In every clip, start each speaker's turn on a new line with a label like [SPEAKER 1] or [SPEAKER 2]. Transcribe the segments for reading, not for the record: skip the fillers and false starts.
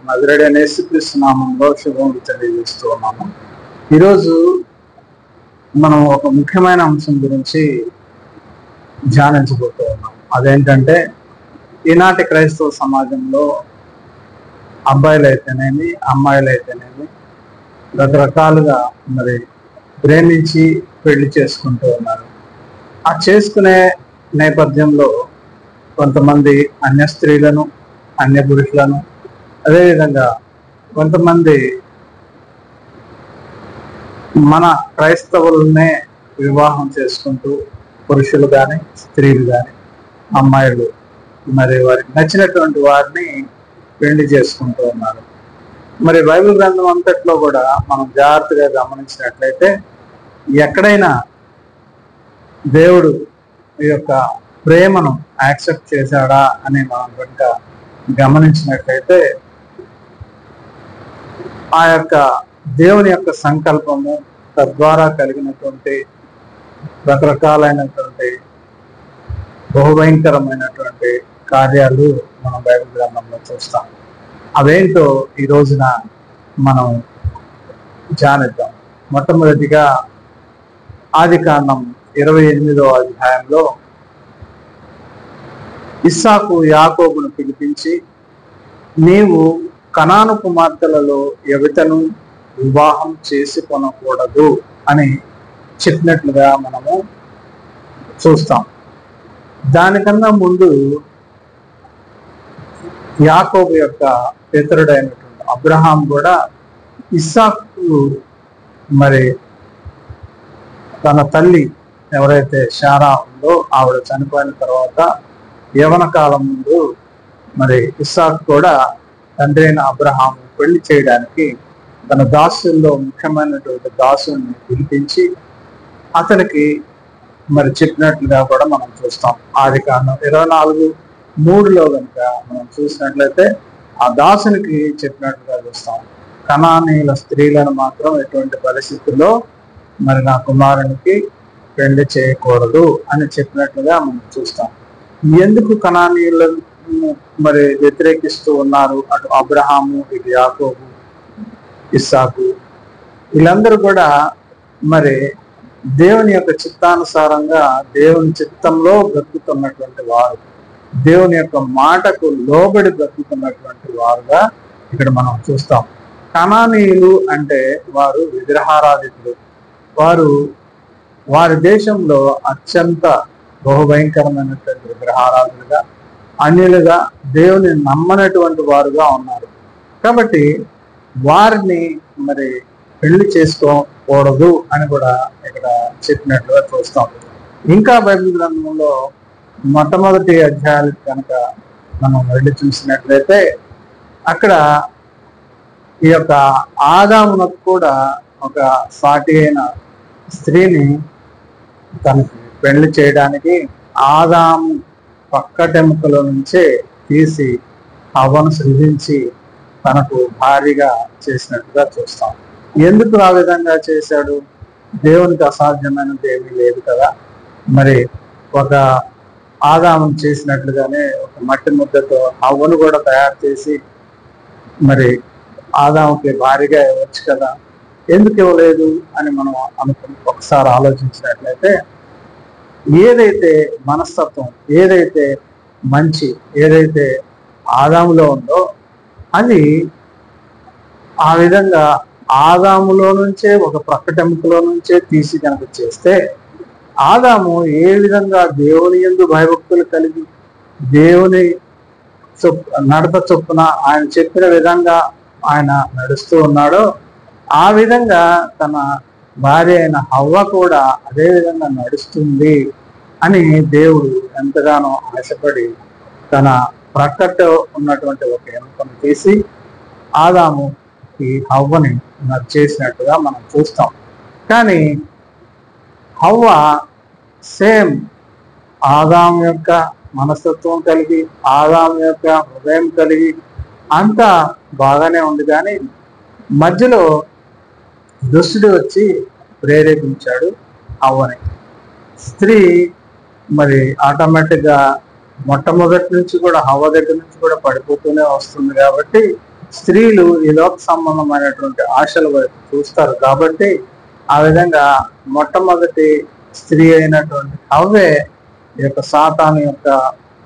[SPEAKER 1] నజరేయుడైన యేసుక్రీస్తు నామములో శుభములు తెలియజేస్తూ ఉన్నాము. ఈరోజు మనం ఒక ముఖ్యమైన అంశం గురించి ధ్యానించబోతూ ఉన్నాం. అదేంటంటే ఈనాటి క్రైస్తవ సమాజంలో అబ్బాయిలు అయితేనేమి అమ్మాయిలు అయితేనేమి రకరకాలుగా ప్రేమించి పెళ్లి చేసుకుంటూ ఉన్నారు. ఆ చేసుకునే నేపథ్యంలో కొంతమంది అన్య స్త్రీలను, అన్య పురుషులను, అదేవిధంగా కొంతమంది మన క్రైస్తవులనే వివాహం చేసుకుంటూ పురుషులు కానీ స్త్రీలు కానీ అమ్మాయిలు వారికి నచ్చినటువంటి వారిని పెళ్లి చేసుకుంటూ ఉన్నారు. బైబిల్ గ్రంథం అంతట్లో కూడా మనం జాగ్రత్తగా గమనించినట్లయితే ఎక్కడైనా దేవుడు ఈ యొక్క ప్రేమను యాక్సెప్ట్ చేశాడా అని మనం కనుక గమనించినట్లయితే ఆ యొక్క దేవుని యొక్క సంకల్పము తద్వారా కలిగినటువంటి రకరకాలైనటువంటి బహుభయంకరమైనటువంటి కార్యాలు మనం బైబిల్ గ్రంథంలో చూస్తాం. అవేంటో ఈ రోజున మనం ధ్యానిద్దాం. మొట్టమొదటిగా ఆదికాండం 28వ అధ్యాయంలో ఇస్సాకు యాకోబును పిలిపించి, నీవు కనాను కుమార్తెలలో ఎవతను వివాహం చేసుకొనకూడదు అని చెప్పినట్లుగా మనము చూస్తాం. దానికన్నా ముందు యాకోబు యొక్క పితరుడైనటువంటి అబ్రహాం కూడా ఇస్సాకు తన తల్లి ఎవరైతే శారా ఉందో ఆవిడ చనిపోయిన తర్వాత యవన కాలం ముందు ఇస్సాకు కూడా తండ్రి అయిన అబ్రహాం పెళ్లి చేయడానికి తన దాసుల్లో ముఖ్యమైనటువంటి దాసుని పిలిపించి అతనికి చెప్పినట్లుగా కూడా మనం చూస్తాం. ఆదికాండం 24:3 కనుక మనం చూసినట్లయితే ఆ దాసునికి చెప్పినట్లుగా చూస్తాం, కనానీయుల స్త్రీలను మాత్రం ఎటువంటి పరిస్థితుల్లో నా కుమారునికి పెళ్లి చేయకూడదు అని చెప్పినట్లుగా మనం చూస్తాం. ఎందుకు కనానీయులను వ్యతిరేకిస్తూ ఉన్నారు? అటు అబ్రహాము, ఇటు యాకోబు, ఇస్సాకు వీళ్ళందరూ కూడా దేవుని యొక్క చిత్తానుసారంగా దేవుని చిత్తంలో బ్రతుకుతున్నటువంటి వారు, దేవుని యొక్క మాటకు లోబడి బ్రతుకుతున్నటువంటి వారుగా ఇక్కడ మనం చూస్తాం. కనానీయులు అంటే వారు విగ్రహారాధికులు. వారి దేశంలో అత్యంత బహుభయంకరమైనటువంటి విగ్రహారాధులుగా, అన్యులుగా, దేవుని నమ్మనటువంటి వారుగా ఉన్నారు. కాబట్టి వారిని పెళ్లి చేసుకోకూడదు అని కూడా ఇక్కడ చెప్పినట్లుగా చూస్తాం. ఇంకా బైబిల్ గ్రంథంలో మొట్టమొదటి అధ్యాయాలకు కనుక మనం వెళ్ళి చూసినట్లయితే అక్కడ ఈ యొక్క ఆదామునకు కూడా ఒక సాటి అయిన స్త్రీని తనకి పెళ్లి చేయడానికి ఆదాము పక్కటెముకల నుంచే తీసి హవ్వను సృజించి తనకు భారీగా చేసినట్టుగా చూస్తాం. ఎందుకు ఆ విధంగా చేశాడు? దేవునికి అసాధ్యమైనది ఏమీ లేదు కదా. ఒక ఆదాము చేసినట్లుగానే ఒక మట్టి ముద్దతో హవ్వను కూడా తయారు చేసి ఆదాముకి భారీగా ఇవ్వచ్చు కదా, ఎందుకు ఇవ్వలేదు అని మనం ఒకసారి ఆలోచించినట్లయితే ఏదైతే మనస్తత్వం, ఏదైతే మంచి, ఏదైతే ఆదాములో ఉందో అది ఆ విధంగా ఆదాములో నుంచే ఒక ప్రక్కటెముకలో నుంచే తీసి కనుక చేస్తే ఆదాము ఏ విధంగా దేవుని యందు భయభక్తులు కలిగి దేవుని నడత చొప్పున ఆయన చెప్పిన విధంగా ఆయన నడుస్తూ ఉన్నాడో ఆ విధంగా తన భార్య అయిన హవ్వ కూడా అదే విధంగా నడుస్తుంది అని దేవుడు ఎంతగానో ఆశపడి తన ప్రక్కట ఉన్నటువంటి ఒక ఎముకను తీసి ఆదాము ఈ హవ్వని చేసినట్టుగా మనం చూస్తాం. కానీ హవ్వ సేమ్ ఆదాము యొక్క మనస్తత్వం కలిగి, ఆదాము యొక్క హృదయం కలిగి అంతా బాగానే ఉంది. కానీ మధ్యలో దుష్టుడు వచ్చి ప్రేరేపించాడు హవ్వని. స్త్రీ ఆటోమేటిక్గా మొట్టమొదటి నుంచి కూడా హవ్వ దగ్గర నుంచి కూడా పడిపోతూనే వస్తుంది. కాబట్టి స్త్రీలు ఈ లోక సంబంధమైనటువంటి ఆశల వైపు చూస్తారు కాబట్టి ఆ విధంగా మొట్టమొదటి స్త్రీ అయినటువంటి హవ్వే ఈ యొక్క సాతాను యొక్క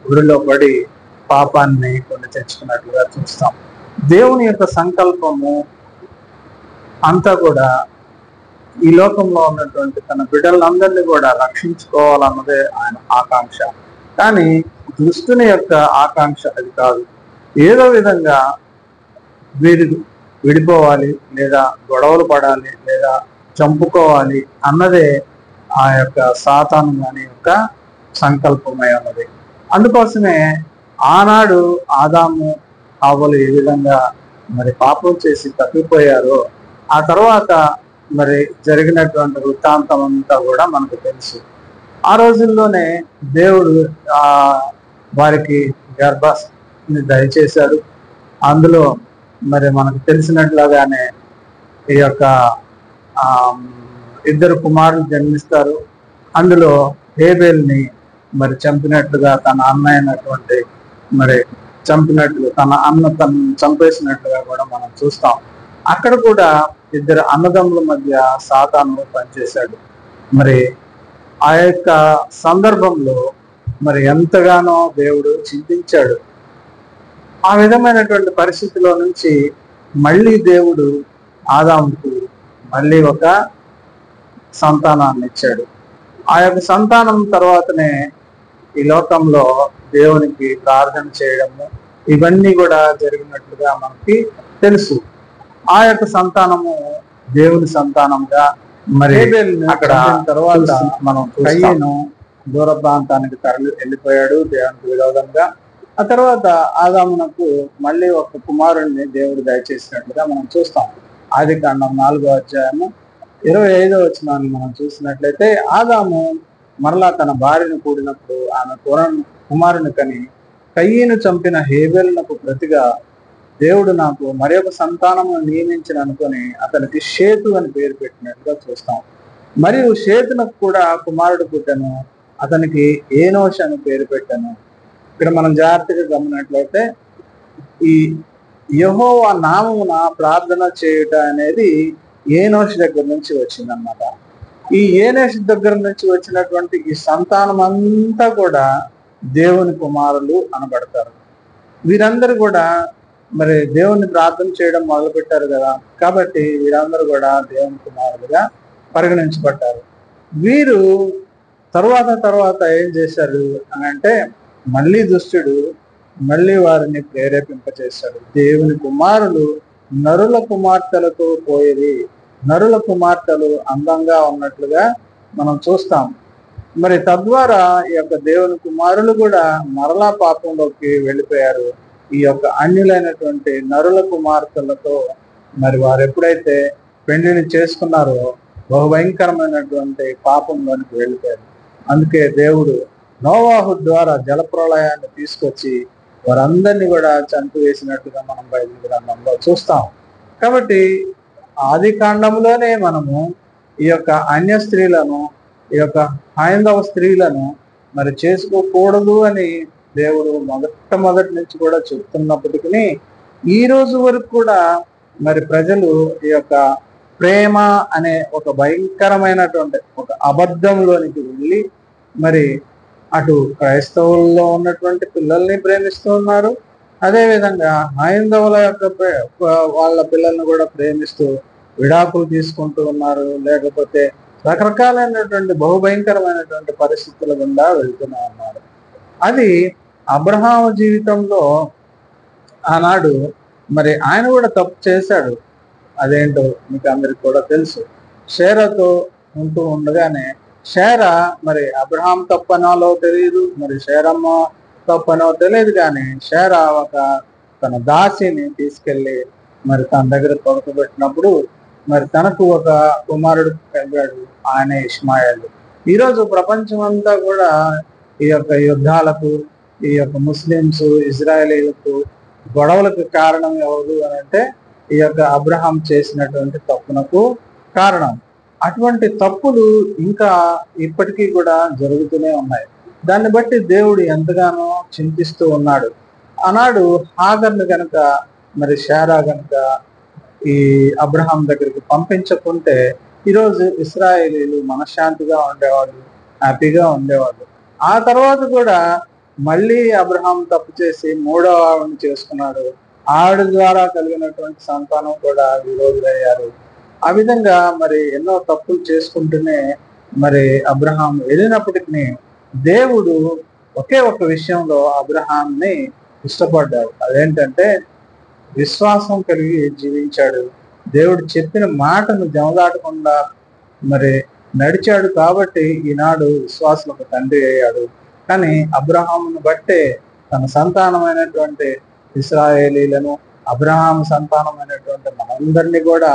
[SPEAKER 1] గుడిలో పడి పాపాన్ని కొని తెచ్చుకున్నట్లుగా చూస్తాం. దేవుని యొక్క సంకల్పము అంతా కూడా ఈ లోకంలో ఉన్నటువంటి తన బిడ్డలందరినీ కూడా రక్షించుకోవాలన్నదే ఆయన ఆకాంక్ష. కానీ దుష్టుని యొక్క ఆకాంక్ష అది కాదు. ఏదో విధంగా వీరు విడిపోవాలి, లేదా గొడవలు పడాలి, లేదా చంపుకోవాలి అన్నదే ఆ యొక్క సాతాను దాని యొక్క సంకల్పమై ఉన్నది. అందుకోసమే ఆనాడు ఆదాము హవ్వలు ఏ విధంగా మరి పాపం చేసి తప్పిపోయారో ఆ తర్వాత మరి జరిగినటువంటి వృత్తాంతం అంతా కూడా మనకు తెలుసు. ఆ రోజుల్లోనే దేవుడు వారికి గర్భాన్ని దయచేశాడు. అందులో మరి మనకు తెలిసినట్లుగానే ఈ యొక్క ఇద్దరు కుమారులు జన్మిస్తారు. అందులో హేబేల్ని మరి చంపినట్లుగా తన అన్న అయినటువంటి మరి చంపినట్లు తన అన్న తను చంపేసినట్లుగా కూడా మనం చూస్తాం. అక్కడ కూడా ఇద్దరు అన్నదమ్ముల మధ్య సాతాను పనిచేశాడు. మరి ఆ యొక్క సందర్భంలో మరి ఎంతగానో దేవుడు చింతించాడు. ఆ విధమైనటువంటి పరిస్థితిలో నుంచి మళ్ళీ దేవుడు ఆదాముకు మళ్ళీ ఒక సంతానాన్ని ఇచ్చాడు. ఆ యొక్క సంతానం తర్వాతనే ఈ లోకంలో దేవునికి ప్రార్థన చేయడము ఇవన్నీ కూడా జరిగినట్లుగా మనకి తెలుసు. ఆ యొక్క సంతానము దేవుని సంతానంగా మరి అక్కడ తర్వాత మనం కయ్యను దూర ప్రాంతానికి వెళ్ళిపోయాడు దేవునికి విరోధంగా. ఆ తర్వాత ఆదామునకు మళ్ళీ ఒక కుమారుణ్ణి దేవుడు దయచేసినట్లుగా మనం చూస్తాం. ఆదికాండం 4వ అధ్యాయము 25వ వచనాన్ని మనం చూసినట్లయితే ఆదాము మరలా తన భార్యను కూడినప్పుడు ఆమె కుమారుని కని కయ్యను చంపిన హేబెలునకు ప్రతిగా దేవుడు నాకు మరి ఒక సంతానము నియమించిన అనుకొని అతనికి షేతు అని పేరు పెట్టినట్టుగా చూస్తాం. మరియు షేతునకు కూడా కుమారుడు పుట్టను, అతనికి ఏనోష్ అని పేరు పెట్టాను. ఇక్కడ మనం జాగ్రత్తగా గమనినట్లయితే ఈ యెహోవా నామమున ప్రార్థన చేయుట అనేది ఏనోష్ దగ్గర నుంచి వచ్చిందన్నమాట. ఈ ఏనోష్ దగ్గర నుంచి వచ్చినటువంటి ఈ సంతానం అంతా కూడా దేవుని కుమారులు అనబడతారు. వీరందరూ కూడా మరి దేవుని ప్రార్థన చేయడం మొదలు పెట్టారు కదా, కాబట్టి వీరందరూ కూడా దేవుని కుమారులుగా పరిగణించబడ్డారు. వీరు తర్వాత ఏం చేశారు అని అంటే మళ్ళీ దుష్టుడు మళ్ళీ వారిని ప్రేరేపింపచేశాడు. దేవుని కుమారులు నరుల కుమార్తెలతో పోయేది, నరుల కుమార్తెలు అందంగా ఉన్నట్లుగా మనం చూస్తాం. మరి తద్వారా ఈ యొక్క దేవుని కుమారులు కూడా మరలా పాపంలోకి వెళ్ళిపోయారు. ఈ యొక్క అన్యులైనటువంటి నరుల కుమార్తెలతో మరి వారు ఎప్పుడైతే పెళ్లిని చేసుకున్నారో బహుభయంకరమైనటువంటి పాపంలోనికి వెళ్ళిపోయారు. అందుకే దేవుడు నోవాహు ద్వారా జలప్రళయాన్ని తీసుకొచ్చి వారందరినీ కూడా చంపివేసినట్టుగా మనం బైబిల్ గ్రంథంలో చూస్తాం. కాబట్టి ఆది కాండంలోనే మనము ఈ యొక్క అన్య స్త్రీలను, ఈ యొక్క హైందవ స్త్రీలను మరి చేసుకోకూడదు అని దేవుడు మొదటి నుంచి కూడా చెప్తున్నప్పటికీ ఈ రోజు వరకు కూడా మరి ప్రజలు ఈ యొక్క ప్రేమ అనే ఒక భయంకరమైనటువంటి ఒక అబద్ధంలోనికి వెళ్ళి మరి అటు క్రైస్తవుల్లో ఉన్నటువంటి పిల్లల్ని ప్రేమిస్తూ ఉన్నారు, అదేవిధంగా హైందవుల యొక్క వాళ్ళ పిల్లల్ని కూడా ప్రేమిస్తూ విడాకులు తీసుకుంటూ ఉన్నారు. లేకపోతే రకరకాలైనటువంటి బహుభయంకరమైనటువంటి పరిస్థితుల గుండా వెళ్తూనే ఉన్నారు. అది అబ్రహాము జీవితంలో ఆనాడు మరి ఆయన కూడా తప్పు చేశాడు. అదేంటో మీకు అందరికి కూడా తెలుసు. షేరాతో ఉంటూ ఉండగానే షేరా మరి అబ్రహాం తప్పనాలో తెలియదు, మరి షేరమ్మ తప్పనో తెలియదు, కానీ షేరా తన దాసిని తీసుకెళ్లి మరి తన దగ్గర పడుకోబెట్టినప్పుడు మరి తనకు ఒక కుమారుడు కలిగాడు, ఆయన ఇష్మాయేలు. ఈరోజు ప్రపంచం అంతా కూడా ఈ యొక్క యుద్ధాలకు, ఈ యొక్క ముస్లింస్ ఇజ్రాయేలీలకు గొడవలకు కారణం ఎవరు అని అంటే ఈ యొక్క అబ్రహాం చేసినటువంటి తప్పునకు కారణం. అటువంటి తప్పులు ఇంకా ఇప్పటికీ కూడా జరుగుతూనే ఉన్నాయి. దాన్ని బట్టి దేవుడు ఎంతగానో చింతిస్తూ ఉన్నాడు. ఆనాడు హాగర్ను కనుక మరి శారా గనుక ఈ అబ్రహాం దగ్గరికి పంపించకుంటే ఈరోజు ఇశ్రాయేలీలు మనశ్శాంతిగా ఉండేవాళ్ళు, హ్యాపీగా ఉండేవాళ్ళు. ఆ తర్వాత కూడా మళ్ళీ అబ్రహాం తప్పు చేసి మూడవ ఆవిడని చేసుకున్నాడు. ఆవిడ ద్వారా కలిగినటువంటి సంతానం కూడా విరోధులయ్యారు. ఆ విధంగా మరి ఎన్నో తప్పులు చేసుకుంటూనే మరి అబ్రహాం వెళ్ళినప్పటికీ దేవుడు ఒకే ఒక విషయంలో అబ్రహాంని ఇష్టపడ్డాడు. అదేంటంటే విశ్వాసం కలిగి జీవించాడు. దేవుడు చెప్పిన మాటను జమదాటకుండా మరి నడిచాడు కాబట్టి ఈనాడు విశ్వాసులకు తండ్రి అయ్యాడు. కానీ అబ్రహామును బట్టే తన సంతానమైనటువంటి ఇశ్రాయేలీలను, అబ్రహాం సంతానమైనటువంటి మనందరినీ కూడా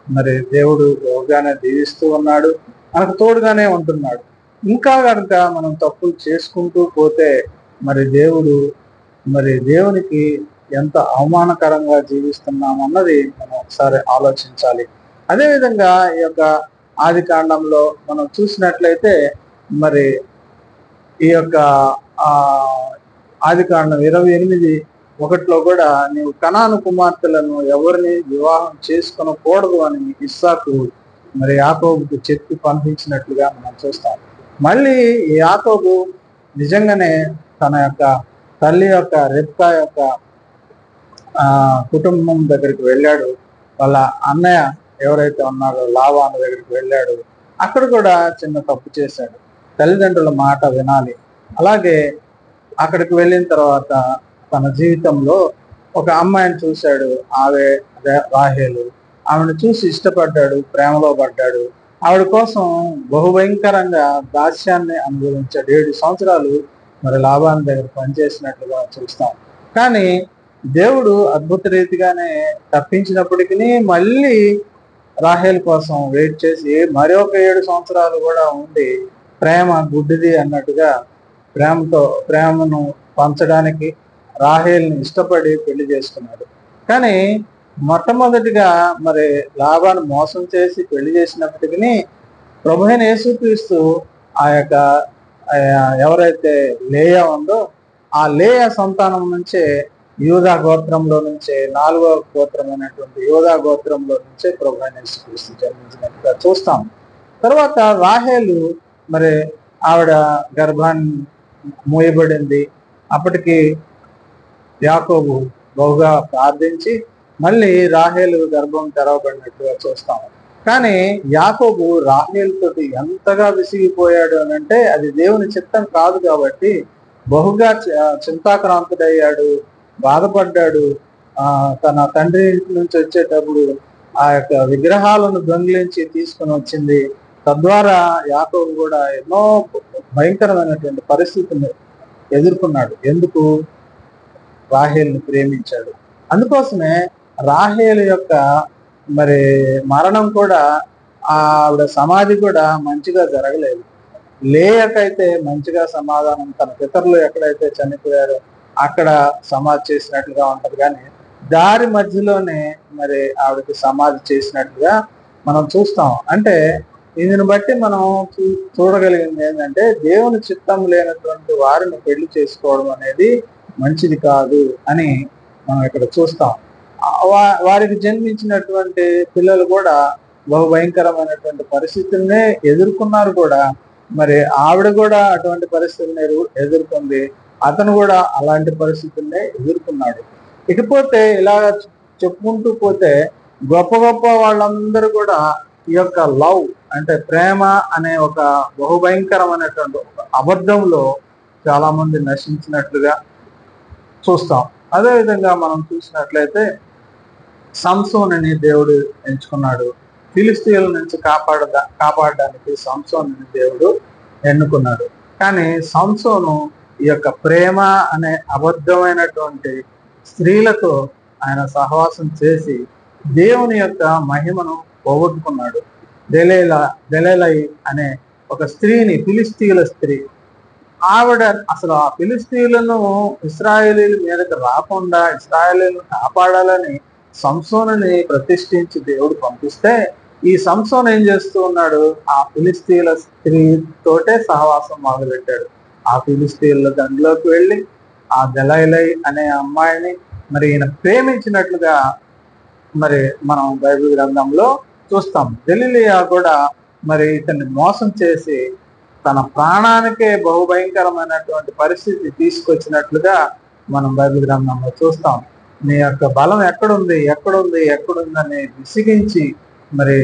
[SPEAKER 1] మరి దేవుడు బహుగానే దీవిస్తూ ఉన్నాడు, మనకు తోడుగానే ఉంటున్నాడు. ఇంకా కనుక మనం తప్పులు చేసుకుంటూ పోతే మరి దేవునికి ఎంత అవమానకరంగా జీవిస్తున్నాం అన్నది మనం ఒకసారి ఆలోచించాలి. అదేవిధంగా ఈ యొక్క ఆది కాండంలో మనం చూసినట్లయితే మరి ఈ యొక్క ఆది కాండం 28:1 కూడా నీవు కనాను కుమార్తెలను ఎవరిని వివాహం చేసుకొనకూడదు అని ఇస్సాకు మరి యాకోబుకు చెప్పి పంపించినట్లుగా మనం చూస్తాం. మళ్ళీ యాకోబు నిజంగానే తన యొక్క తల్లి యొక్క రెబ్కా యొక్క కుటుంబం దగ్గరికి వెళ్ళాడు. వాళ్ళ అన్నయ్య ఎవరైతే ఉన్నారో లాబాను దగ్గరికి వెళ్ళాడు. అక్కడ కూడా చిన్న తప్పు చేశాడు. తల్లిదండ్రుల మాట వినాలి. అలాగే అక్కడికి వెళ్ళిన తర్వాత తన జీవితంలో ఒక అమ్మాయిని చూశాడు. రాహేలు. ఆమెను చూసి ఇష్టపడ్డాడు, ప్రేమలో పడ్డాడు. ఆవిడ కోసం బహుభయంకరంగా దాస్యాన్ని అనుభవించాడు. 7 సంవత్సరాలు మరి లాబాను దగ్గర పనిచేసినట్లుగా చూస్తాం. కానీ దేవుడు అద్భుత రీతిగానే తప్పించినప్పటికీ మళ్ళీ రాహేల్ కోసం వెయిట్ చేసి మరొక 7 సంవత్సరాలు కూడా ఉండి ప్రేమ గుడ్డిది అన్నట్టుగా ప్రేమను పంచడానికి రాహేల్ని ఇష్టపడి పెళ్లి చేసుకున్నాడు. కానీ మొట్టమొదటిగా మరి లాబాను మోసం చేసి పెళ్లి చేసినప్పటికీ ప్రభువైన యేసుక్రీస్తు ఆ యొక్క ఎవరైతే లేయా ఉందో ఆ లేయా సంతానం నుంచే యూదా గోత్రంలో నుంచే 4వ గోత్రమైనటువంటి యూదా గోత్రంలో నుంచే ప్రభువైన యేసుక్రీస్తు జన్మించినట్టుగా చూస్తాం. తర్వాత రాహేలు మరి ఆవిడ గర్భాన్ని మూయబడింది. అప్పటికి యాకోబు బహుగా ప్రార్థించి మళ్ళీ రాహేలు గర్భం తెరవబడినట్టుగా చూస్తాం. కానీ యాకోబు రాహేలుతోటి ఎంతగా విసిగిపోయాడు అని అంటే అది దేవుని చిత్తం కాదు కాబట్టి బహుగా చింతాక్రాంతుడయ్యాడు, బాధపడ్డాడు. తన తండ్రి ఇంటి నుంచి వచ్చేటప్పుడు ఆ యొక్క విగ్రహాలను దొంగిలించి తీసుకుని వచ్చింది. తద్వారా యాకోబు కూడా ఎన్నో భయంకరమైనటువంటి పరిస్థితిని ఎదుర్కొన్నాడు. ఎందుకు? రాహేలుని ప్రేమించాడు. అందుకోసమే రాహేలు యొక్క మరి మరణం కూడా ఆవిడ సమాధి కూడా మంచిగా జరగలేదు. లేయకైతే మంచిగా సమాధానం, తన పితరులు ఎక్కడైతే చనిపోయారో అక్కడ సమాధి చేసినట్లుగా ఉంటది. కానీ దారి మధ్యలోనే మరి ఆవిడకి సమాధి చేసినట్లుగా మనం చూస్తాం. అంటే దీనిని బట్టి మనం చూడగలిగింది ఏంటంటే దేవుని చిత్తం లేనటువంటి వారిని పెళ్లి చేసుకోవడం అనేది మంచిది కాదు అని మనం ఇక్కడ చూస్తాం. వారికి జన్మించినటువంటి పిల్లలు కూడా బహు భయంకరమైనటువంటి పరిస్థితుల్ని ఎదుర్కొన్నారు కూడా. మరి ఆవిడ కూడా అటువంటి పరిస్థితుల్ని ఎదుర్కొంది, అతను కూడా అలాంటి పరిస్థితుల్ని ఎదుర్కొన్నాడు. ఇకపోతే ఇలా చెప్పుకుంటూ పోతే గొప్ప గొప్ప వాళ్ళందరూ కూడా ఈ యొక్క లవ్ అంటే ప్రేమ అనే ఒక బహుభయంకరమైనటువంటి అబద్ధంలో చాలా మంది నశించినట్లుగా చూస్తాం. అదేవిధంగా మనం చూసినట్లయితే సంసోనుని దేవుడు ఎంచుకున్నాడు. ఫిలిస్తీయుల నుంచి కాపాడడానికి సంసోనుని దేవుడు ఎన్నుకున్నాడు. కానీ సంసోను ఈ యొక్క ప్రేమ అనే అబద్ధమైనటువంటి స్త్రీలతో ఆయన సహవాసం చేసి దేవుని యొక్క మహిమను పోగొట్టుకున్నాడు. దెలెలై అనే ఒక స్త్రీని, ఫిలిస్తీయుల స్త్రీ, ఆవిడ అసలు ఆ ఫిలిస్తీయులను ఇశ్రాయేలీల మీదకి రాకుండా ఇశ్రాయేలీలను కాపాడాలని సంసోనుని ప్రతిష్ఠించి దేవుడు పంపిస్తే ఈ సంసోను ఏం చేస్తూ ఉన్నాడు? ఆ ఫిలిస్తీయుల స్త్రీతోటే సహవాసం మొదలుపెట్టాడు. ఆ ఫిలిస్తీయుల దండలోకి వెళ్ళి ఆ దెలైలై అనే అమ్మాయిని మరి ఈయన ప్రేమించినట్లుగా మరి మనం బైబిల్ గ్రంథంలో చూస్తాం. గలిలియా కూడా మరి ఇతన్ని మోసం చేసి తన ప్రాణానికే బహుభయంకరమైనటువంటి పరిస్థితి తీసుకొచ్చినట్లుగా మనం బైబిల్ గ్రంథంలో చూస్తాం. నీ యొక్క బలం ఎక్కడుంది ఎక్కడుంది ఎక్కడుందని విసిగించి మరి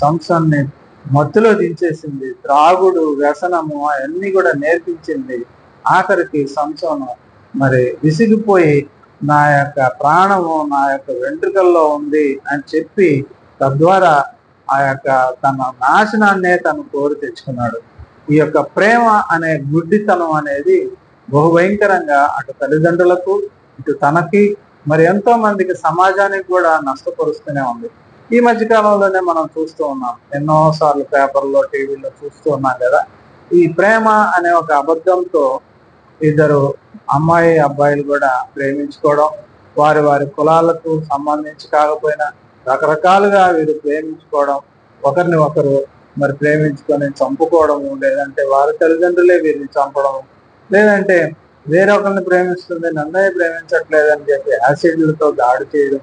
[SPEAKER 1] సంసోన్ని మత్తులో దించేసింది. త్రాగుడు, వ్యసనము అవన్నీ కూడా నేర్పించింది. ఆఖరికి సంసోను మరి విసిగిపోయి నా యొక్క ప్రాణము నా యొక్క వెంట్రుకల్లో ఉంది అని చెప్పి తద్వారా ఆ యొక్క తన నాశనాన్నే తను కోరి తెచ్చుకున్నాడు. ఈ యొక్క ప్రేమ అనే గుడ్డితనం అనేది బహుభయంకరంగా అటు తల్లిదండ్రులకు ఇటు తనకి మరి ఎంతో మందికి సమాజానికి కూడా నష్టపరుస్తూనే ఉంది. ఈ మధ్య కాలంలోనే మనం చూస్తూ ఉన్నాం, ఎన్నోసార్లు పేపర్లో టీవీలో చూస్తూ ఉన్నాం కదా. ఈ ప్రేమ అనే ఒక అబద్ధంతో ఇద్దరు అమ్మాయి అబ్బాయిలు కూడా ప్రేమించుకోవడం, వారి వారి కులాలకు సంబంధించి కాకపోయినా రకరకాలుగా వీరు ప్రేమించుకోవడం, ఒకరిని ఒకరు మరి ప్రేమించుకొని చంపుకోవడము, లేదంటే వారి తల్లిదండ్రులే వీరిని చంపడం, లేదంటే వేరొకరిని ప్రేమిస్తుంది నన్నే ప్రేమించట్లేదని చెప్పి యాసిడ్లతో దాడి చేయడం,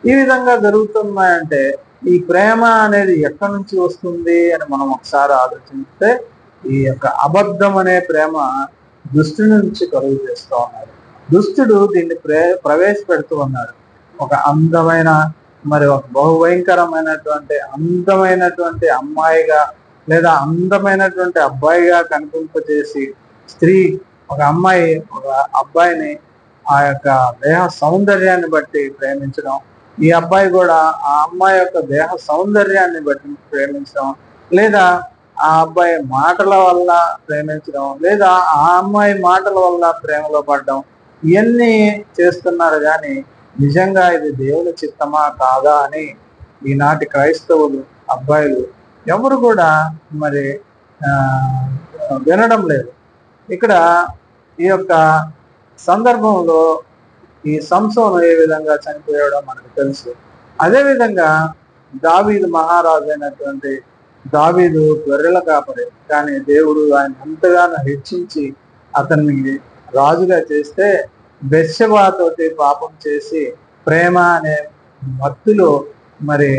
[SPEAKER 1] ఈ విధంగా జరుగుతున్నాయంటే ఈ ప్రేమ అనేది ఎక్కడి నుంచి వస్తుంది అని మనం ఒకసారి ఆలోచిస్తే ఈ యొక్క అబద్ధం అనే ప్రేమ దుష్టుడి నుంచి కలుగు చేస్తూ ఉన్నాడు. దుష్టుడు దీన్ని ప్రవేశపెడుతూ ఉన్నాడు. ఒక అందమైన మరి ఒక అందమైనటువంటి అమ్మాయిగా లేదా అందమైనటువంటి అబ్బాయిగా కనిపింపజేసి స్త్రీ ఒక అమ్మాయి ఒక అబ్బాయిని ఆ యొక్క దేహ సౌందర్యాన్ని బట్టి ప్రేమించడం, ఈ అబ్బాయి కూడా ఆ అమ్మాయి యొక్క దేహ సౌందర్యాన్ని బట్టి ప్రేమించడం, లేదా ఆ అబ్బాయి మాటల వల్ల ప్రేమించడం, లేదా ఆ అమ్మాయి మాటల వల్ల ప్రేమలో పడడం, ఇవన్నీ చేస్తున్నారు. కానీ నిజంగా ఇది దేవుని చిత్తమా కాదా అని ఈనాటి క్రైస్తవులు అబ్బాయిలు ఎవరు కూడా మరి వినడం లేదు. ఇక్కడ ఈ యొక్క సందర్భంలో ఈ సంసోను ఏ విధంగా చనిపోయాడో మనకు తెలుసు. అదేవిధంగా దావీదు మహారాజు అయినటువంటి దావీదు గొర్రెల కాపరి, కానీ దేవుడు ఆయన ఎంతగానో హెచ్చించి అతన్ని రాజుగా చేస్తే బెత్షెబాతోటి పాపం చేసి ప్రేమ అనే మత్తులో మరి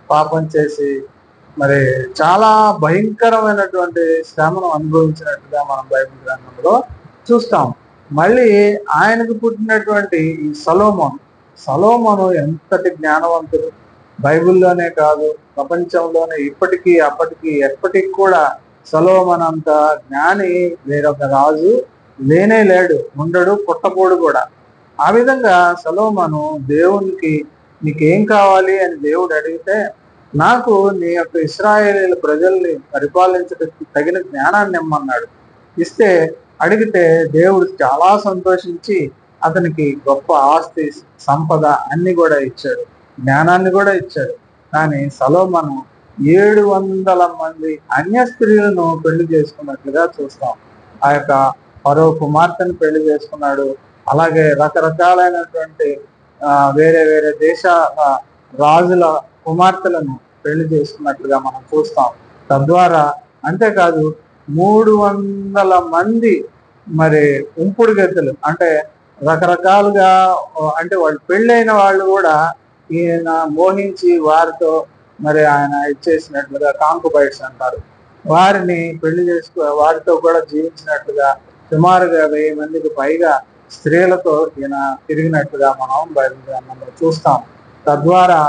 [SPEAKER 1] పాపం చేసి మరి చాలా భయంకరమైనటువంటి శ్రమను అనుభవించినట్టుగా మనం బైబిల్ గ్రంథంలో చూస్తాం. మళ్ళీ ఆయనకు పుట్టినటువంటి ఈ సొలొమోను ఎంతటి జ్ఞానవంతుడు! బైబిల్లోనే కాదు ప్రపంచంలోనే ఇప్పటికీ అప్పటికి ఎప్పటికి కూడా సొలొమోను అంత జ్ఞాని వేరొక రాజు లేనే లేడు, ఉండడు, పుట్టపోడు కూడా. ఆ విధంగా సొలొమోను దేవునికి నీకేం కావాలి అని దేవుడు అడిగితే నాకు నీ యొక్క ఇశ్రాయేలీల ప్రజల్ని పరిపాలించడానికి తగిన జ్ఞానాన్ని ఇమ్మన్నాడు. ఇస్తే అడిగితే దేవుడు చాలా సంతోషించి అతనికి గొప్ప ఆస్తి సంపద అన్ని కూడా ఇచ్చాడు, జ్ఞానాన్ని కూడా ఇచ్చాడు. కానీ సొలొమోను 700 మంది అన్య స్త్రీలను పెళ్లి చేసుకున్నట్లుగా చూస్తాం. ఆ యొక్క ఫరో కుమార్తెను పెళ్లి చేసుకున్నాడు. అలాగే రకరకాలైనటువంటి వేరే వేరే దేశ రాజుల కుమార్తెలను పెళ్లి చేసుకున్నట్లుగా మనం చూస్తాం. తద్వారా అంతేకాదు 300 మంది మరి ఉంపుడు గెత్తలు, అంటే రకరకాలుగా, అంటే వాళ్ళు పెళ్ళైన వాళ్ళు కూడా ఈయన మోహించి వారితో మరి ఆయన ఇచ్చేసినట్లుగా కాంకుబైట్స్ అంటారు, వారిని పెళ్లి వారితో కూడా జీవించినట్లుగా సుమారుగా 1000 మందికి పైగా స్త్రీలతో ఈయన తిరిగినట్లుగా మనం బైబిల్ గ్రంథంలో చూస్తాం. తద్వారా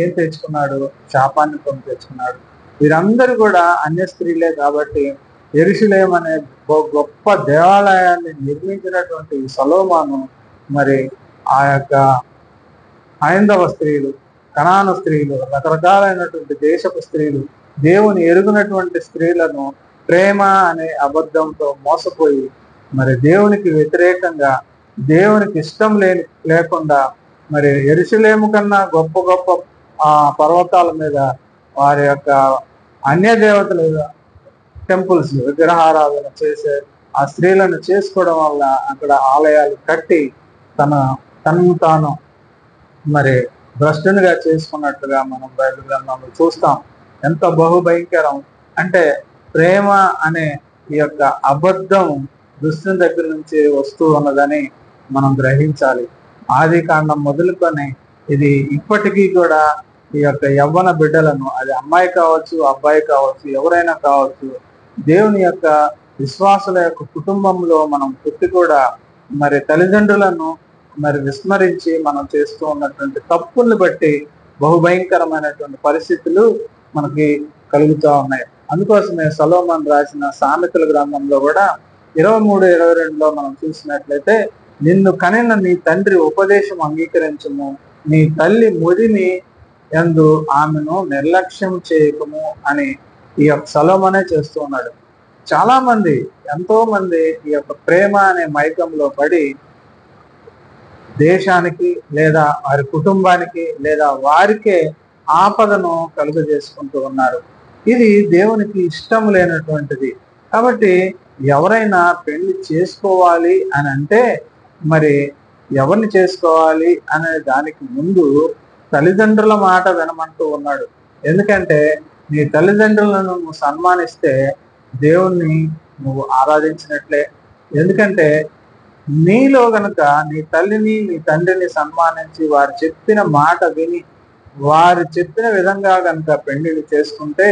[SPEAKER 1] ఏం తెచ్చుకున్నాడు? శాపాన్ని కొని తెచ్చుకున్నాడు. వీరందరూ కూడా అన్య స్త్రీలే. కాబట్టి యెరూషలేము అనే గొప్ప దేవాలయాన్ని నిర్మించినటువంటి సొలొమోను మరి ఆ యొక్క హైందవ స్త్రీలు, కనాను స్త్రీలు, రకరకాలైనటువంటి దేశపు స్త్రీలు, దేవుని ఎరుగునటువంటి స్త్రీలను ప్రేమ అనే అబద్ధంతో మోసపోయి మరి దేవునికి వ్యతిరేకంగా, దేవునికి ఇష్టం లేకుండా మరి యెరూషలేము కన్నా గొప్ప గొప్ప పర్వతాల మీద వారి యొక్క అన్య దేవతల టెంపుల్స్ విగ్రహారాధన చేసే ఆ స్త్రీలను చేసుకోవడం వల్ల అక్కడ ఆలయాలు కట్టి తనను తాను మరి భ్రష్టునిగా చేసుకున్నట్టుగా మనం బైబిల్ గ్రంథంలో చూస్తాం. ఎంత బహుభయంకరం అంటే ప్రేమ అనే ఈ యొక్క అబద్ధం దుష్టుని దగ్గర నుంచి వస్తూ ఉన్నదని మనం గ్రహించాలి. ఆది కాండం మొదలుకొని ఇది ఇప్పటికీ కూడా ఈ యొక్క యవ్వన బిడ్డలను, అది అమ్మాయి కావచ్చు అబ్బాయి కావచ్చు ఎవరైనా కావచ్చు, దేవుని యొక్క విశ్వాసుల యొక్క కుటుంబంలో మనం పుట్టి కూడా మరి తల్లిదండ్రులను మరి విస్మరించి మనం చేస్తూ ఉన్నటువంటి తప్పుల్ని బట్టి బహుభయంకరమైనటువంటి పరిస్థితులు మనకి కలుగుతూ ఉన్నాయి. అందుకోసమే సొలొమోను రాసిన సామెతల గ్రంథంలో కూడా 23:22లో మనం చూసినట్లయితే, నిన్ను కనిన నీ తండ్రి ఉపదేశం అంగీకరించము, నీ తల్లి ముదిమి యందు ఆమెను నిర్లక్ష్యం చేయకము అని ఈ యొక్క సొలొమోనే చేస్తూ ఉన్నాడు. చాలా మంది, ఎంతో మంది ఈ యొక్క ప్రేమ అనే మైకంలో పడి దేశానికి లేదా వారి కుటుంబానికి లేదా వారికే ఆపదను కలుగజేసుకుంటూ ఉన్నారు. ఇది దేవునికి ఇష్టం లేనటువంటిది. కాబట్టి ఎవరైనా పెళ్లి చేసుకోవాలి అని అంటే మరి ఎవరిని చేసుకోవాలి అనే దానికి ముందు తల్లిదండ్రుల మాట వినమంటూ ఉన్నాడు. ఎందుకంటే నీ తల్లిదండ్రులను నువ్వు సన్మానిస్తే దేవుణ్ణి నువ్వు ఆరాధించినట్లే. ఎందుకంటే నీలో గనుక నీ తల్లిని నీ తండ్రిని సన్మానించి వారు చెప్పిన మాట విని వారు చెప్పిన విధంగా గనుక పెళ్లిళ్ళు చేసుకుంటే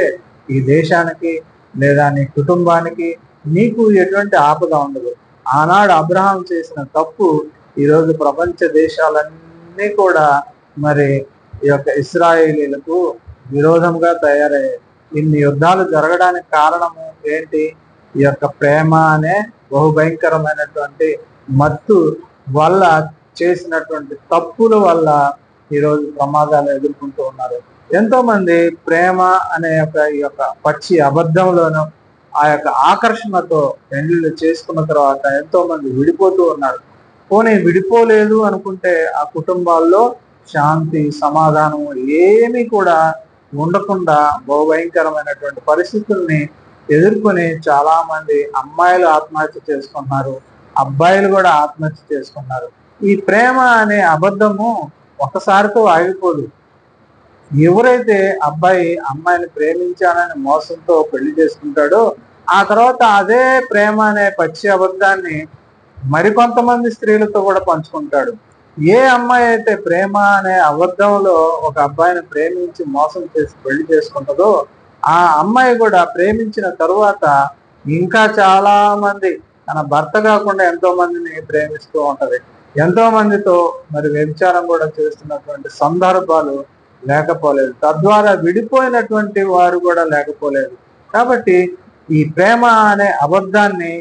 [SPEAKER 1] ఈ దేశానికి లేదా నీ కుటుంబానికి నీకు ఎటువంటి ఆపద ఉండదు. ఆనాడు అబ్రహాం చేసిన తప్పు ఈరోజు ప్రపంచ దేశాలన్నీ కూడా మరి ఈ యొక్క ఇశ్రాయేలీలకు విరోధంగా తయారయ్యాయి. ఇన్ని యుద్ధాలు జరగడానికి కారణము ఏంటి? ఈ యొక్క ప్రేమ అనే బహుభయంకరమైనటువంటి మత్తు వల్ల చేసినటువంటి తప్పుల వల్ల ఈరోజు ప్రమాదాలు ఎదుర్కొంటూ ఉన్నారు. ఎంతో మంది ప్రేమ అనే ఈ యొక్క పచ్చి అబద్ధంలోనూ ఆ యొక్క ఆకర్షణతో పెళ్లిళ్ళు చేసుకున్న తర్వాత ఎంతో మంది విడిపోతూ ఉన్నారు. పోనీ విడిపోలేదు అనుకుంటే ఆ కుటుంబాల్లో శాంతి సమాధానం ఏమీ కూడా ఉండకుండా బహుభయంకరమైనటువంటి పరిస్థితుల్ని ఎదుర్కొని చాలా మంది అమ్మాయిలు ఆత్మహత్య చేసుకున్నారు, అబ్బాయిలు కూడా ఆత్మహత్య చేసుకున్నారు. ఈ ప్రేమ అనే అబద్ధము ఒకసారితో ఆగిపోదు. ఎవరైతే అబ్బాయి అమ్మాయిని ప్రేమించానని మోసంతో పెళ్లి చేసుకుంటాడో ఆ తర్వాత అదే ప్రేమ అనే పచ్చి అబద్ధాన్ని మరికొంతమంది స్త్రీలతో కూడా పంచుకుంటాడు. ఏ అమ్మాయి అయితే ప్రేమ అనే అబద్ధంలో ఒక అబ్బాయిని ప్రేమించి మోసం చేసి పెళ్లి చేసుకుంటుందో ఆ అమ్మాయి కూడా ప్రేమించిన తరువాత ఇంకా చాలా మంది, తన భర్త కాకుండా ఎంతో మందిని ప్రేమిస్తూ ఉంటది. ఎంతో మందితో మరి వ్యభిచారం కూడా చేస్తున్నటువంటి సందర్భాలు లేకపోలేదు. తద్వారా విడిపోయినటువంటి వారు కూడా లేకపోలేదు. కాబట్టి ఈ ప్రేమ అనే అబద్ధాన్ని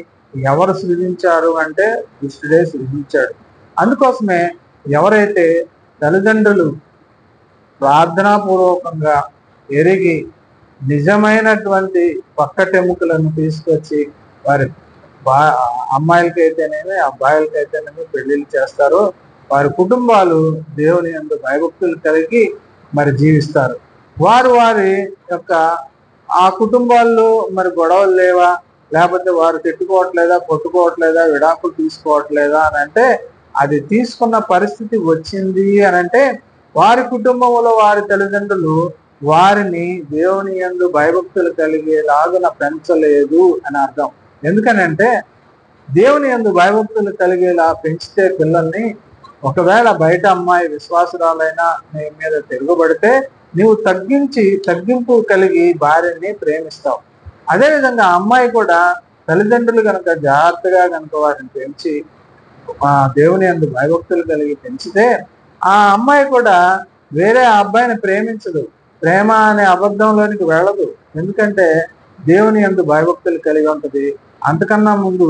[SPEAKER 1] ఎవరు సృజించారు అంటే దుష్టుడే సృజించాడు. అందుకోసమే ఎవరైతే తల్లిదండ్రులు ప్రార్థనాపూర్వకంగా ఎరిగి నిజమైనటువంటి పక్కటెముకలను తీసుకొచ్చి వారి అమ్మాయిలకైతేనేమి అబ్బాయిలకైతేనేమి పెళ్లిళ్ళు చేస్తారో వారి కుటుంబాలు దేవుని యందు భయభక్తులు కలిగి మరి జీవిస్తారు. వారు వారి యొక్క ఆ కుటుంబాల్లో మరి గొడవలు లేవా, లేకపోతే వారు తిట్టుకోవట్లేదా, కొట్టుకోవట్లేదా, విడాకులు తీసుకోవట్లేదా అని అంటే అది తీసుకున్న పరిస్థితి వచ్చింది అని అంటే వారి కుటుంబంలో వారి తల్లిదండ్రులు వారిని దేవుని యందు భయభక్తులు కలిగేలాగా పెంచలేదు అని అర్థం. ఎందుకనంటే దేవుని యందు భయభక్తులు కలిగేలా పెంచితే పిల్లల్ని, ఒకవేళ బయట అమ్మాయి విశ్వాసురాలైనా నీ మీద తిరుగుబడితే నీవు తగ్గింపు కలిగి భార్యని ప్రేమిస్తావు. అదేవిధంగా అమ్మాయి కూడా తల్లిదండ్రులు కనుక జాగ్రత్తగా కనుక వారిని పెంచి దేవుని యందు భయభక్తులు కలిగి పెంచితే ఆ అమ్మాయి కూడా వేరే అబ్బాయిని ప్రేమించదు, ప్రేమ అనే అబద్ధంలోనికి వెళ్ళదు. ఎందుకంటే దేవుని యందు భయభక్తులు కలిగి ఉంటుంది. అంతకన్నా ముందు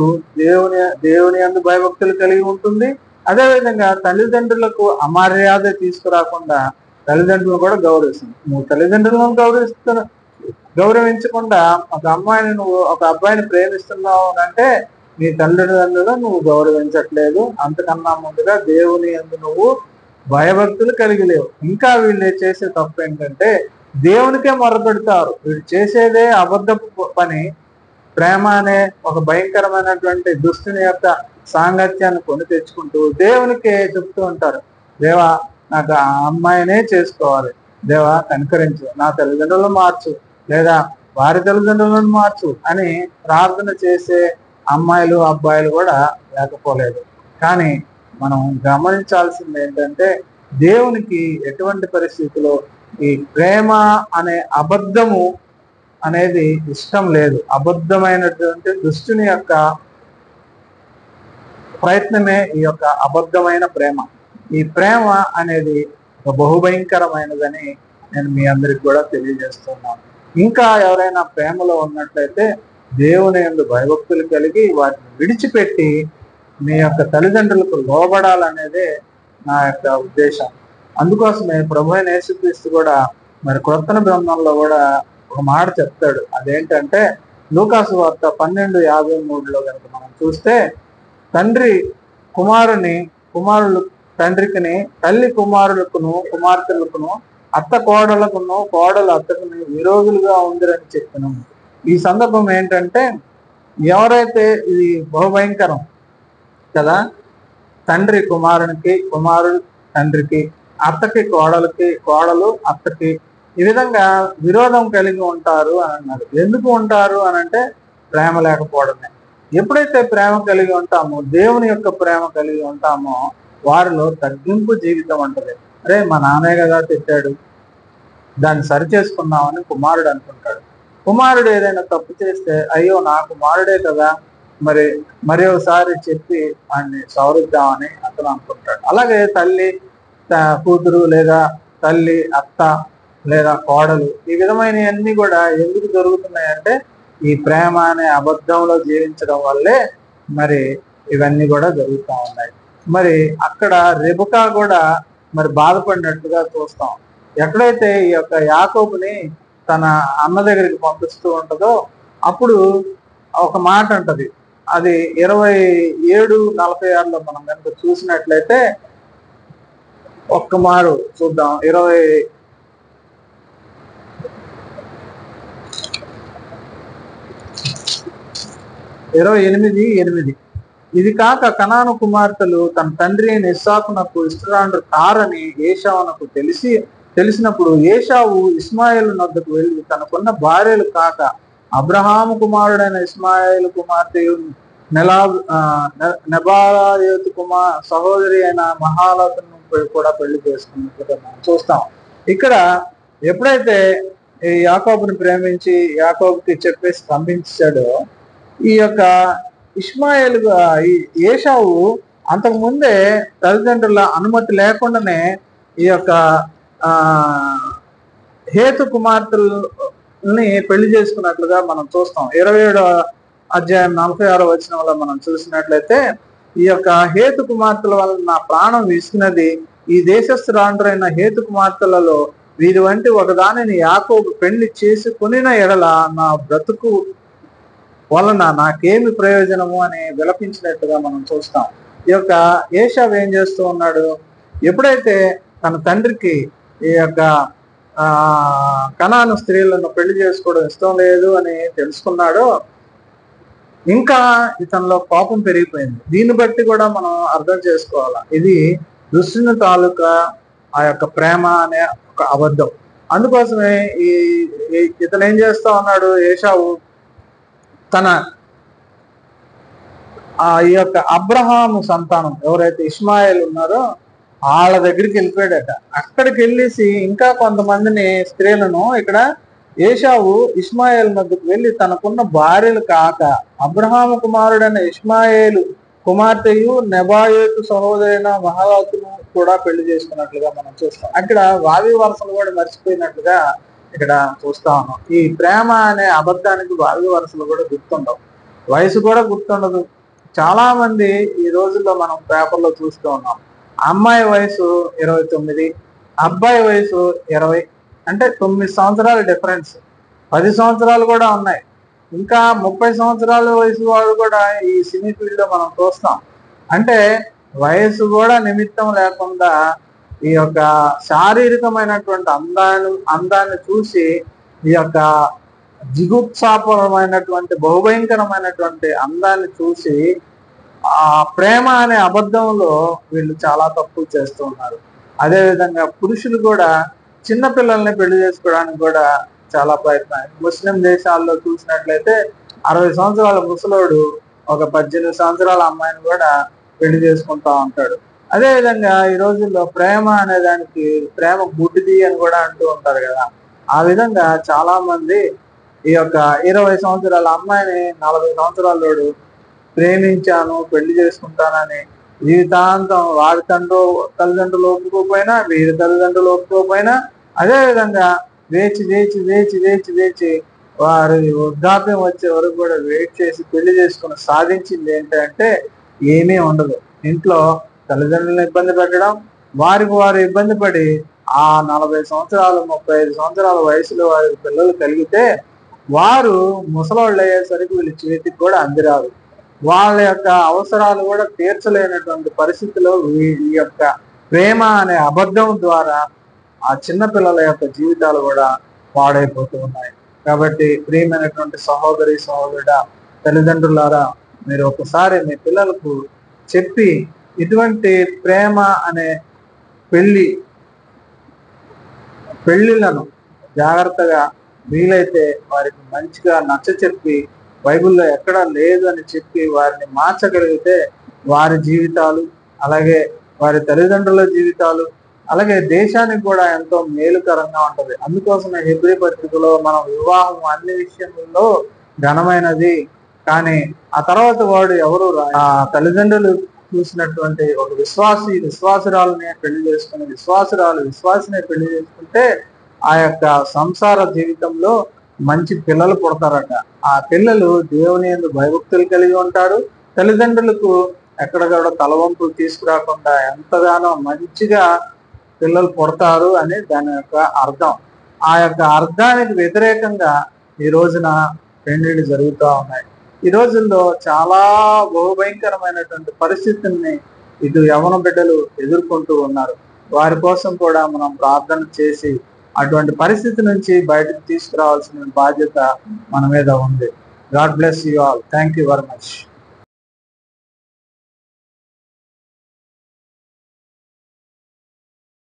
[SPEAKER 1] దేవుని యందు భయభక్తులు కలిగి ఉంటుంది. అదేవిధంగా తల్లిదండ్రులకు అమర్యాద తీసుకురాకుండా తల్లిదండ్రులను కూడా గౌరవిస్తుంది. నువ్వు తల్లిదండ్రులను గౌరవించకుండా ఒక అబ్బాయిని ప్రేమిస్తున్నావు అంటే నీ తల్లిదండ్రులను నువ్వు గౌరవించట్లేదు. అంతకన్నా ముందుగా దేవుని యందు నువ్వు భయభక్తులు కలిగి లేవు. ఇంకా వీళ్ళు చేసే తప్పు ఏంటంటే దేవునికే మొరపెడతారు. వీళ్ళు చేసేదే అబద్ధపు పని. ప్రేమ అనే ఒక భయంకరమైనటువంటి దుస్తుని యొక్క సాంగత్యాన్ని కొని తెచ్చుకుంటూ దేవునికే చెప్తూ ఉంటారు, దేవా నాకు ఆ అమ్మాయినే చేసుకోవాలి, దేవా కనికరించు, నా తల్లిదండ్రులను మార్చు లేదా వారి తల్లిదండ్రులను మార్చు అని ప్రార్థన చేసే అమ్మాయిలు అబ్బాయిలు కూడా లేకపోలేదు. కానీ మనం గమనించాల్సింది ఏంటంటే దేవునికి ఎటువంటి పరిస్థితిలో ఈ ప్రేమ అనే అబద్ధము అనేది ఇష్టం లేదు. అబద్ధమైనటువంటి దుష్టుని యొక్క ప్రయత్నమే ఈ యొక్క అబద్ధమైన ప్రేమ. ఈ ప్రేమ అనేది ఒక బహుభయంకరమైనదని నేను మీ అందరికి కూడా తెలియజేస్తున్నాను. ఇంకా ఎవరైనా ప్రేమలో ఉన్నట్లయితే దేవుని యందు భయభక్తులు కలిగి వాటిని విడిచిపెట్టి మీ యొక్క తల్లిదండ్రులకు లోబడాలనేదే నా యొక్క ఉద్దేశం. అందుకోసమే ప్రభు అయిన యేసుక్రీస్తు కూడా మరి క్రొత్త గ్రంథంలో కూడా ఒక మాట చెప్తాడు. అదేంటంటే లూకాసు వార్త 12:53లో కనుక మనం చూస్తే, తండ్రి కుమారులు తండ్రికిని, తల్లి కుమారులకును కుమార్తెలకును, అత్త కోడలకును కోడలు అత్తకును విరోధులుగా ఉందిరని చెప్పాను. ఈ సందర్భం ఏంటంటే ఎవరైతే ఇది బహుభయంకరం కదా, తండ్రి కుమారునికి, కుమారుడు తండ్రికి, అత్తకి కోడలకి, కోడలు అత్తకి, ఈ విధంగా విరోధం కలిగి ఉంటారు అని అన్నారు. ఎందుకు ఉంటారు అని అంటే ప్రేమ లేకపోవడమే. ఎప్పుడైతే ప్రేమ కలిగి ఉంటామో, దేవుని యొక్క ప్రేమ కలిగి ఉంటామో, వారిలో తగ్గింపు జీవితం ఉంటుంది. అరే మా నాన్నే కదా తిట్టాడు, దాన్ని సరి చేసుకున్నామని కుమారుడు అనుకుంటాడు. కుమారుడు ఏదైనా తప్పు చేస్తే అయ్యో నా కుమారుడే కదా, మరి ఒకసారి చెప్పి వాడిని సవరిద్దామని అతను అనుకుంటాడు. అలాగే తల్లి కూతురు, లేదా తల్లి అత్త, లేదా కోడలు, ఈ విధమైనవన్నీ కూడా ఎందుకు జరుగుతున్నాయంటే ఈ ప్రేమ అనే అబద్ధంలో జీవించడం వల్లే మరి ఇవన్నీ కూడా జరుగుతూ ఉన్నాయి. మరి అక్కడ రెబెకా కూడా మరి బాధపడినట్టుగా చూస్తాం. ఎక్కడైతే ఈ యొక్క యాకోబుని తన అన్న దగ్గరికి పంపిస్తూ ఉంటుందో అప్పుడు ఒక మాట అంటది. అది 27:46లో మనం కనుక చూసినట్లయితే, ఒక్క మారు చూద్దాం. 28:8 ఇది కాక కనాను కుమార్తెలు తన తండ్రి అయిన ఇస్సాకునకు ఇష్టరాండ్రు కారని ఏశావునకు తెలిసినప్పుడు ఏశావు ఇస్మాయిల్ నొద్దకు వెళ్ళి తనకున్న భార్యలు కాక అబ్రహాము కుమారుడైన ఇస్మాయిల్ కుమార్తెయు నెబాయోతు సహోదరి అయిన మహాలతను కూడా పెళ్లి చేసుకున్నట్లుగా మనం చూస్తాం. ఇక్కడ ఎప్పుడైతే ఈ యాకోబుని ప్రేమించి యాకోబుకి చెప్పేసి పంపించాడో, ఈ యొక్క ఇస్మాయిల్ ఏశావు అంతకు ముందే తల్లిదండ్రుల అనుమతి లేకుండానే ఈ యొక్క హేతు కుమార్తెల్ని పెళ్లి చేసుకున్నట్లుగా మనం చూస్తాం. 27:46 మనం చూసినట్లయితే, ఈ యొక్క హేతు కుమార్తెల వల్ల నా ప్రాణం విసినది, ఈ దేశస్థురాండ్రైన హేతు కుమార్తెలలో వీరి వంటి ఒకదానిని యాకోబు పెళ్లి చేసుకునిన ఎడల నా బ్రతుకు వలన నాకేమి ప్రయోజనము అని విలపించినట్టుగా మనం చూస్తాం. ఈ యొక్క ఏశావు ఏం చేస్తూ ఉన్నాడు, ఎప్పుడైతే తన తండ్రికి ఈ యొక్క కనాను స్త్రీలను పెళ్లి చేసుకోవడం ఇష్టం లేదు అని తెలుసుకున్నాడో, ఇంకా ఇతనిలో కోపం పెరిగిపోయింది. దీన్ని బట్టి కూడా మనం అర్థం చేసుకోవాలా, ఇది దుష్టుని తాలూకా ఆ యొక్క ప్రేమ అనే ఒక అబద్ధం. అందుకోసమే ఇతను ఏం చేస్తా ఉన్నాడు, ఏశావు తన ఈ యొక్క అబ్రహాము సంతానం ఎవరైతే ఇస్మాయిల్ ఉన్నారో వాళ్ళ దగ్గరికి వెళ్ళిపోయాడట. అక్కడికి వెళ్ళేసి ఇంకా కొంతమందిని స్త్రీలను, ఇక్కడ ఏశావు ఇస్మాయిల్ మధ్యకు వెళ్ళి తనకున్న భార్యలు కాక అబ్రహాము కుమారుడైన ఇస్మాయిలు కుమార్తెయు నెబాయోతు సహోదరైన మహాలతును కూడా పెళ్లి చేసుకున్నట్లుగా మనం చూస్తాం. అక్కడ వావి వరసలు కూడా మర్చిపోయినట్లుగా ఇక్కడ చూస్తా ఉన్నాం. ఈ ప్రేమ అనే అబద్ధానికి వావి వరసలు కూడా గుర్తుండవు, వయసు కూడా గుర్తుండదు. చాలా మంది ఈ రోజుల్లో మనం పేపర్లో చూస్తూ ఉన్నాం, అమ్మాయి వయసు 29, అబ్బాయి వయసు 20, అంటే 9 సంవత్సరాల డిఫరెన్స్. 10 సంవత్సరాలు కూడా ఉన్నాయి. ఇంకా 30 సంవత్సరాల వయసు వాళ్ళు కూడా ఈ సినీ ఫీల్డ్ లో మనం చూస్తాం. అంటే వయసు కూడా నిమిత్తం లేకుండా ఈ యొక్క శారీరకమైనటువంటి అందాన్ని చూసి, ఈ యొక్క జిగుప్సాపరమైనటువంటి బహుభయంకరమైనటువంటి అందాన్ని చూసి ఆ ప్రేమ అనే అబద్ధంలో వీళ్ళు చాలా తప్పులు చేస్తూ ఉన్నారు. అదేవిధంగా పురుషులు కూడా చిన్న పిల్లల్ని పెళ్లి చేసుకోవడానికి కూడా చాలా ప్రయత్నం. ముస్లిం దేశాల్లో చూసినట్లయితే 60 సంవత్సరాల ముసలోడు ఒక 18 సంవత్సరాల అమ్మాయిని కూడా పెళ్లి చేసుకుంటా ఉంటాడు. అదే విధంగా ఈ రోజుల్లో ప్రేమ అనే దానికి ప్రేమ గుడ్డిది అని కూడా అంటూ ఉంటారు కదా. ఆ విధంగా చాలా మంది ఈ యొక్క 20 సంవత్సరాల అమ్మాయిని 40 సంవత్సరాలు ప్రేమించాను, పెళ్లి చేసుకుంటానని జీవితాంతం వారి తల్లిదండ్రులు ఒప్పుకోకపోయినా, వీరి తల్లిదండ్రులు ఒప్పుకోకపోయినా, అదే విధంగా వేచి వేచి వేచి వేచి వేచి వారి వృద్ధాప్యం వచ్చే వరకు కూడా వెయిట్ చేసి పెళ్లి చేసుకుని సాధించింది ఏంటంటే ఏమీ ఉండదు. ఇంట్లో తల్లిదండ్రులను ఇబ్బంది పెట్టడం, వారికి వారు ఇబ్బంది పడి ఆ 40 సంవత్సరాలు 35 సంవత్సరాల వయసులో వారి పిల్లలు కలిగితే వారు ముసలోళ్ళు అయ్యేసరికి వీళ్ళ చేతికి కూడా అందిరారు. వాళ్ళ యొక్క అవసరాలు కూడా తీర్చలేనటువంటి పరిస్థితిలో ఈ యొక్క ప్రేమ అనే అబద్ధం ద్వారా ఆ చిన్న పిల్లల యొక్క జీవితాలు కూడా పాడైపోతూ ఉన్నాయి. కాబట్టి ప్రియమైనటువంటి సహోదరి సహోదరుడా, తల్లిదండ్రులారా, మీరు ఒకసారి మీ పిల్లలకు చెప్పి ఇటువంటి ప్రేమ అనే పెళ్లిళ్లను జాగ్రత్తగా వీలైతే వారికి మంచిగా నచ్చ చెప్పి, బైబిల్లో ఎక్కడా లేదు అని చెప్పి వారిని మార్చగలిగితే వారి జీవితాలు, అలాగే వారి తల్లిదండ్రుల జీవితాలు, అలాగే దేశానికి కూడా ఎంతో మేలుకరంగా ఉంటది. అందుకోసమే హెబ్రీ పత్రికలో మనం వివాహం అన్ని విషయంలో ఘనమైనది, కానీ ఆ తర్వాత వాడు ఎవరు ఆ తల్లిదండ్రులు చూసినటువంటి ఒక విశ్వాసురాలనే పెళ్లి చేసుకుని విశ్వాసినే పెళ్లి చేసుకుంటే ఆ యొక్క సంసార జీవితంలో మంచి పిల్లలు పుడతారట. ఆ పిల్లలు దేవుని యందు భయభక్తులు కలిగి ఉంటారు. తల్లిదండ్రులకు ఎక్కడ కూడా తలవంపులు తీసుకురాకుండా ఎంతగానో మంచిగా పిల్లలు పుడతారు అని దాని యొక్క అర్థం. ఆ యొక్క అర్థానికి వ్యతిరేకంగా ఈ రోజున పెళ్లిళ్ళు జరుగుతూ ఉన్నాయి. ఈ రోజుల్లో చాలా బహుభయంకరమైనటువంటి పరిస్థితుల్ని ఇటు యవన బిడ్డలు ఎదుర్కొంటూ ఉన్నారు. వారి కోసం కూడా మనం ప్రార్థన చేసి అటువంటి పరిస్థితి నుంచి బయటకు తీసుకురావాల్సిన బాధ్యత మన మీద ఉంది. God bless you all. Thank you very much.